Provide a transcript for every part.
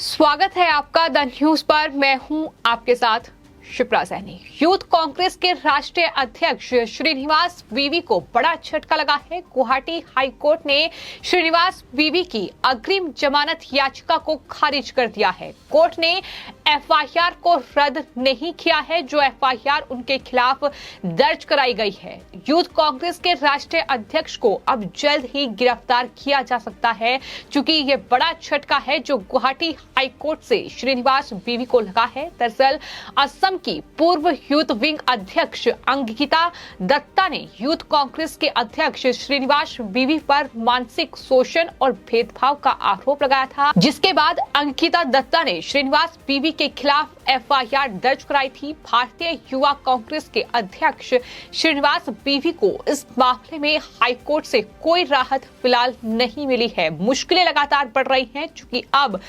स्वागत है आपका द न्यूज पर। मैं हूं आपके साथ शिप्रा सैनी। यूथ कांग्रेस के राष्ट्रीय अध्यक्ष श्रीनिवास वीवी को बड़ा झटका लगा है। गुवाहाटी हाई कोर्ट ने श्रीनिवास वीवी की अग्रिम जमानत याचिका को खारिज कर दिया है। कोर्ट ने एफआईआर को रद्द नहीं किया है जो एफआईआर उनके खिलाफ दर्ज कराई गई है। यूथ कांग्रेस के राष्ट्रीय अध्यक्ष को अब जल्द ही गिरफ्तार किया जा सकता है, क्योंकि ये बड़ा झटका है जो गुवाहाटी हाई कोर्ट से श्रीनिवास वीवी को लगा है। दरअसल असम की पूर्व यूथ विंग अध्यक्ष अंकिता दत्ता ने यूथ कांग्रेस के अध्यक्ष श्रीनिवास वीवी पर मानसिक शोषण और भेदभाव का आरोप लगाया था, जिसके बाद अंकिता दत्ता ने श्रीनिवास वीवी के खिलाफ एफआईआर दर्ज कराई थी। भारतीय युवा कांग्रेस के अध्यक्ष श्रीनिवास वीवी को इस मामले में हाईकोर्ट से कोई राहत फिलहाल नहीं मिली है। मुश्किलें लगातार बढ़ रही हैं, क्योंकि अब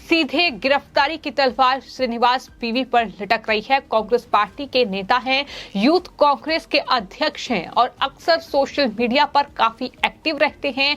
सीधे गिरफ्तारी की तलवार श्रीनिवास वीवी पर लटक रही है। कांग्रेस पार्टी के नेता हैं, यूथ कांग्रेस के अध्यक्ष हैं और अक्सर सोशल मीडिया पर काफी एक्टिव रहते हैं।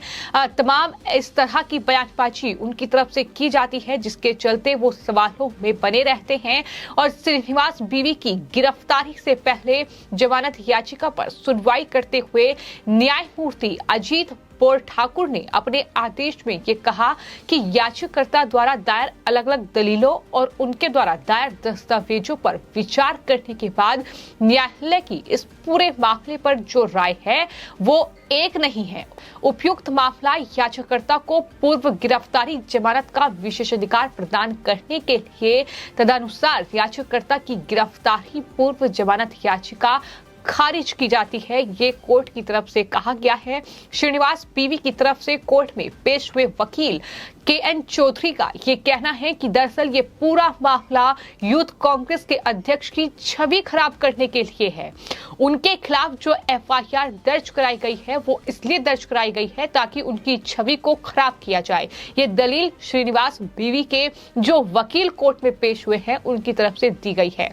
तमाम इस तरह की बयानबाजी उनकी तरफ से की जाती है, जिसके चलते वो सवालों में बने रहते हैं। और श्रीनिवास वीवी की गिरफ्तारी से पहले जमानत याचिका पर सुनवाई करते हुए न्यायमूर्ति अजीत बोर ठाकुर ने अपने आदेश में ये कहा कि याचिकाकर्ता द्वारा दायर अलग अलग दलीलों और उनके द्वारा दायर दस्तावेजों पर विचार करने के बाद न्यायालय की इस पूरे मामले पर जो राय है वो एक नहीं है। उपयुक्त मामला याचिकाकर्ता को पूर्व गिरफ्तारी जमानत का विशेषाधिकार प्रदान करने के लिए तदनुसार याचिकाकर्ता की गिरफ्तारी पूर्व जमानत याचिका खारिज की जाती है। ये कोर्ट की तरफ से कहा गया है। श्रीनिवास वीवी की तरफ से कोर्ट में पेश हुए वकील KN चौधरी का ये कहना है कि दरअसल ये पूरा मामला यूथ कांग्रेस के अध्यक्ष की छवि खराब करने के लिए है। उनके खिलाफ जो एफआईआर दर्ज कराई गई है वो इसलिए दर्ज कराई गई है ताकि उनकी छवि को खराब किया जाए। ये दलील श्रीनिवास वीवी के जो वकील कोर्ट में पेश हुए हैं उनकी तरफ से दी गई है।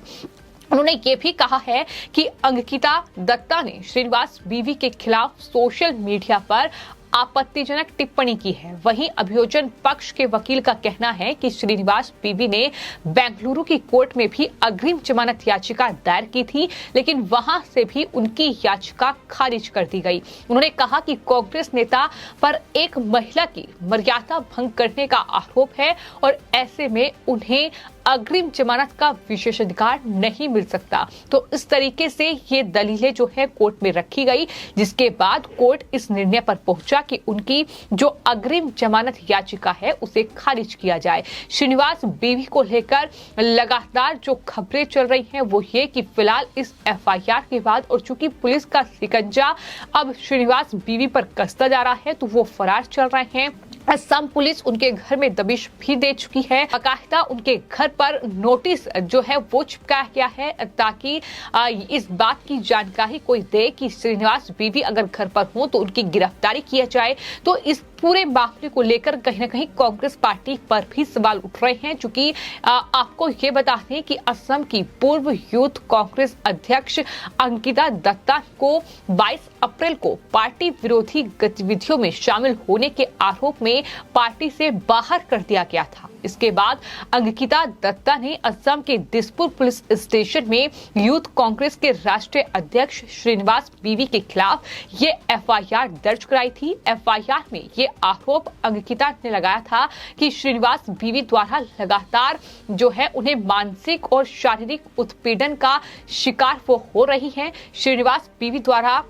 उन्होंने ये भी कहा है कि अंकिता दत्ता ने श्रीनिवास वीवी के खिलाफ सोशल मीडिया पर आपत्तिजनक टिप्पणी की है। वहीं अभियोजन पक्ष के वकील का कहना है कि श्रीनिवास वीवी ने बेंगलुरु की कोर्ट में भी अग्रिम जमानत याचिका दायर की थी, लेकिन वहां से भी उनकी याचिका खारिज कर दी गई। उन्होंने कहा कि कांग्रेस नेता पर एक महिला की मर्यादा भंग करने का आरोप है और ऐसे में उन्हें अग्रिम जमानत का विशेषाधिकार नहीं मिल सकता। तो इस तरीके से ये दलीलें जो है कोर्ट में रखी गई, जिसके बाद कोर्ट इस निर्णय पर पहुंचा कि उनकी जो अग्रिम जमानत याचिका है उसे खारिज किया जाए। श्रीनिवास वीवी को लेकर लगातार जो खबरें चल रही हैं वो ये कि फिलहाल इस एफआईआर के बाद और चूंकि पुलिस का शिकंजा अब श्रीनिवास वीवी पर कसता जा रहा है तो वो फरार चल रहे हैं। असम पुलिस उनके घर में दबिश भी दे चुकी है। बाकायदा उनके घर पर नोटिस जो है वो चिपकाया गया है ताकि इस बात की जानकारी कोई दे कि श्रीनिवास वीवी अगर घर पर हो तो उनकी गिरफ्तारी किया जाए। तो इस पूरे मामले को लेकर कहीं ना कहीं कांग्रेस पार्टी पर भी सवाल उठ रहे हैं, क्योंकि आपको ये बता दें कि असम की पूर्व यूथ कांग्रेस अध्यक्ष अंकिता दत्ता को 22 अप्रैल को पार्टी विरोधी गतिविधियों में शामिल होने के आरोप में पार्टी से बाहर कर दिया गया था। इसके बाद अंकिता दत्ता ने असम के दिसपुर पुलिस स्टेशन में यूथ कांग्रेस के राष्ट्रीय अध्यक्ष श्रीनिवास वीवी के खिलाफ ये एफआईआर दर्ज कराई थी। एफआईआर में ये आरोप अंकिता ने लगाया था कि श्रीनिवास वीवी द्वारा लगातार जो है उन्हें मानसिक और शारीरिक उत्पीड़न का शिकार वो हो रही हैं। श्रीनिवास वीवी द्वारा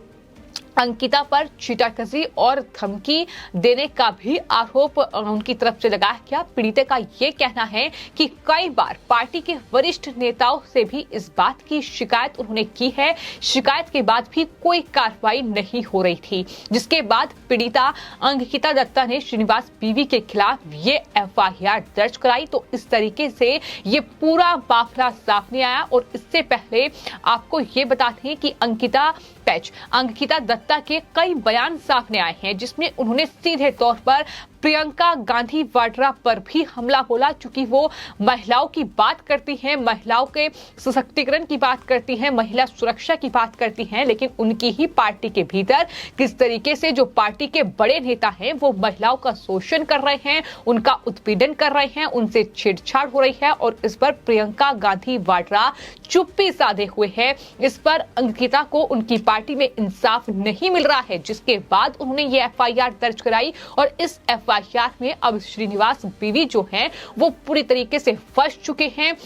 अंकिता पर चीटाकसी और धमकी देने का भी आरोप उनकी तरफ से लगाया गया। पीड़िता का ये कहना है कि कई बार पार्टी के वरिष्ठ नेताओं से भी इस बात की शिकायत उन्होंने की है। शिकायत के बाद भी कोई कार्रवाई नहीं हो रही थी, जिसके बाद पीड़िता अंकिता दत्ता ने श्रीनिवास वीवी के खिलाफ ये एफआईआर दर्ज कराई। तो इस तरीके से ये पूरा मामला सामने आया। और इससे पहले आपको ये बता दें कि अंकिता दत्ता के कई बयान सामने आए हैं, जिसमें उन्होंने सीधे तौर पर प्रियंका गांधी वाड्रा पर भी हमला बोला, चूंकि वो महिलाओं की बात करती हैं, महिलाओं के सशक्तिकरण की बात करती हैं, महिला सुरक्षा की बात करती हैं, लेकिन उनकी ही पार्टी के भीतर किस तरीके से जो पार्टी के बड़े नेता हैं वो महिलाओं का शोषण कर रहे हैं, उनका उत्पीड़न कर रहे हैं, उनसे छेड़छाड़ हो रही है और इस पर प्रियंका गांधी वाड्रा चुप्पी साधे हुए है। इस पर अंकिता को उनकी पार्टी में इंसाफ नहीं मिल रहा है, जिसके बाद उन्होंने ये एफआईआर दर्ज कराई और इस एफआईआर में अब श्रीनिवास बीवी जो हैं वो पूरी तरीके से फंस चुके हैं।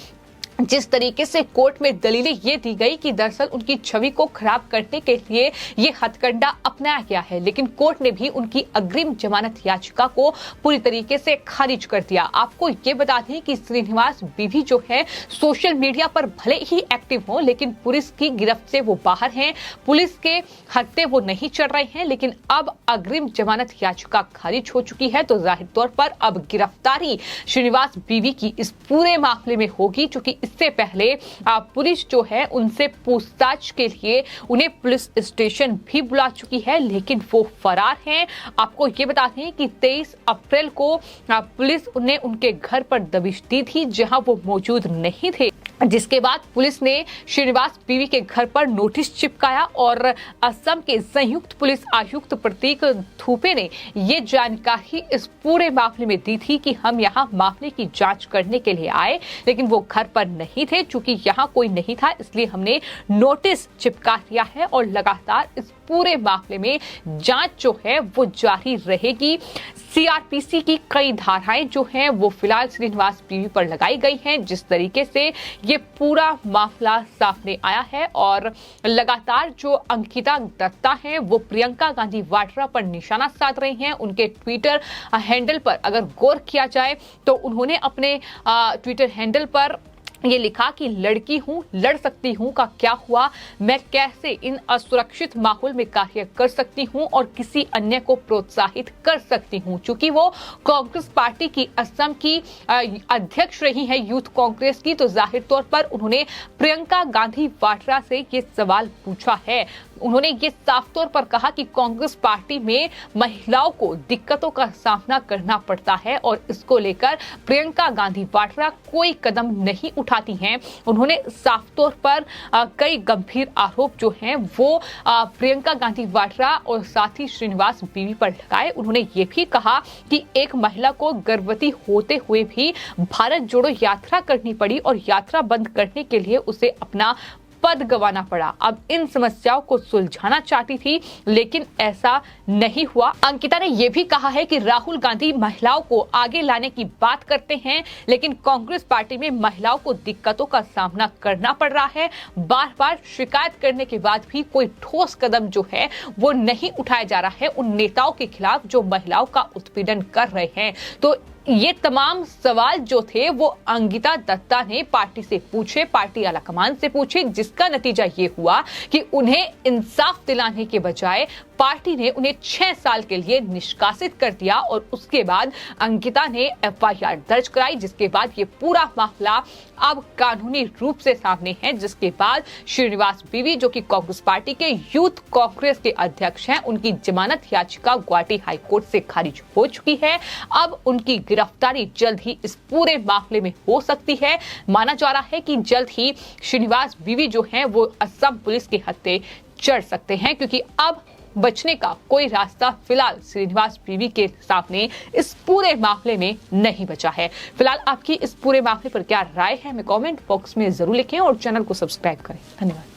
जिस तरीके से कोर्ट में दलीलें ये दी गई कि दरअसल उनकी छवि को खराब करने के लिए ये हथकंडा अपनाया गया है, लेकिन कोर्ट ने भी उनकी अग्रिम जमानत याचिका को पूरी तरीके से खारिज कर दिया। आपको ये बता दें कि श्रीनिवास बीवी जो है सोशल मीडिया पर भले ही एक्टिव हो, लेकिन पुलिस की गिरफ्त से वो बाहर हैं, पुलिस के हत्थे वो नहीं चढ़ रहे हैं, लेकिन अब अग्रिम जमानत याचिका खारिज हो चुकी है, तो जाहिर तौर पर अब गिरफ्तारी श्रीनिवास बीवी की इस पूरे मामले में होगी। चूंकि इससे पहले पुलिस जो है उनसे पूछताछ के लिए उन्हें पुलिस स्टेशन भी बुला चुकी है, लेकिन वो फरार हैं। आपको ये बता दें कि 23 अप्रैल को पुलिस ने उनके घर पर दबिश दी थी, जहां वो मौजूद नहीं थे, जिसके बाद पुलिस ने श्रीनिवास बीवी के घर पर नोटिस चिपकाया और असम के संयुक्त पुलिस आयुक्त प्रतीक थूपे ने ये जानकारी इस पूरे मामले में दी थी कि हम यहां मामले की जांच करने के लिए आए, लेकिन वो घर पर नहीं थे। चूंकि यहां कोई नहीं था, इसलिए हमने नोटिस चिपका दिया है और लगातार इस पूरे मामले में जांच जो है वो जारी रहेगी। सीआरपीसी की कई धाराएं जो हैं वो फिलहाल श्रीनिवास बीवी पर लगाई गई हैं। जिस तरीके से ये पूरा मामला सामने आया है और लगातार जो अंकिता दत्ता हैं वो प्रियंका गांधी वाड्रा पर निशाना साध रही हैं। उनके ट्विटर हैंडल पर अगर गौर किया जाए तो उन्होंने अपने ट्विटर हैंडल पर ये लिखा कि लड़की हूं, लड़ सकती हूं का क्या हुआ, मैं कैसे इन असुरक्षित माहौल में कार्य कर सकती हूं और किसी अन्य को प्रोत्साहित कर सकती हूं। चूंकि वो कांग्रेस पार्टी की असम की अध्यक्ष रही हैं यूथ कांग्रेस की, तो जाहिर तौर पर उन्होंने प्रियंका गांधी वाड्रा से ये सवाल पूछा है। उन्होंने ये साफ तौर पर कहा कि कांग्रेस पार्टी में महिलाओं को दिक्कतों का सामना करना पड़ता है और इसको लेकर प्रियंका गांधी वाड्रा कोई कदम नहीं उठाती हैं। उन्होंने साफ तौर पर कई गंभीर आरोप जो हैं वो प्रियंका गांधी वाड्रा और साथ ही श्रीनिवास बीवी पर लगाए। उन्होंने ये भी कहा कि एक महिला को गर्भवती होते हुए भी भारत जोड़ो यात्रा करनी पड़ी और यात्रा बंद करने के लिए उसे अपना पद गंवाना पड़ा। अब इन समस्याओं को सुलझाना चाहती थी, लेकिन ऐसा नहीं हुआ। अंकिता ने यह भी कहा है कि राहुल गांधी महिलाओं को आगे लाने की बात करते हैं, लेकिन कांग्रेस पार्टी में महिलाओं को दिक्कतों का सामना करना पड़ रहा है। बार बार शिकायत करने के बाद भी कोई ठोस कदम जो है वो नहीं उठाया जा रहा है उन नेताओं के खिलाफ जो महिलाओं का उत्पीड़न कर रहे हैं। तो ये तमाम सवाल जो थे वो अंकिता दत्ता ने पार्टी से पूछे, पार्टी आलाकमान से पूछे, जिसका नतीजा ये हुआ कि उन्हें इंसाफ दिलाने के बजाय पार्टी ने उन्हें 6 साल के लिए निष्कासित कर दिया और उसके बाद अंकिता ने एफआईआर दर्ज कराई, जिसके बाद ये पूरा मामला अब कानूनी रूप से सामने है। जिसके बाद श्रीनिवास बीवी जो कि कांग्रेस पार्टी के यूथ कांग्रेस के अध्यक्ष हैं, उनकी जमानत याचिका गुवाहाटी हाईकोर्ट से खारिज हो चुकी है। अब उनकी गिरफ्तारी जल्द ही इस पूरे मामले में हो सकती है। माना जा रहा है कि जल्द ही श्रीनिवास बीवी जो हैं वो असम पुलिस के हत्थे चढ़ सकते हैं, क्योंकि अब बचने का कोई रास्ता फिलहाल श्रीनिवास बीवी के सामने इस पूरे मामले में नहीं बचा है। फिलहाल आपकी इस पूरे मामले पर क्या राय है, हमें कमेंट बॉक्स में जरूर लिखें और चैनल को सब्सक्राइब करें। धन्यवाद।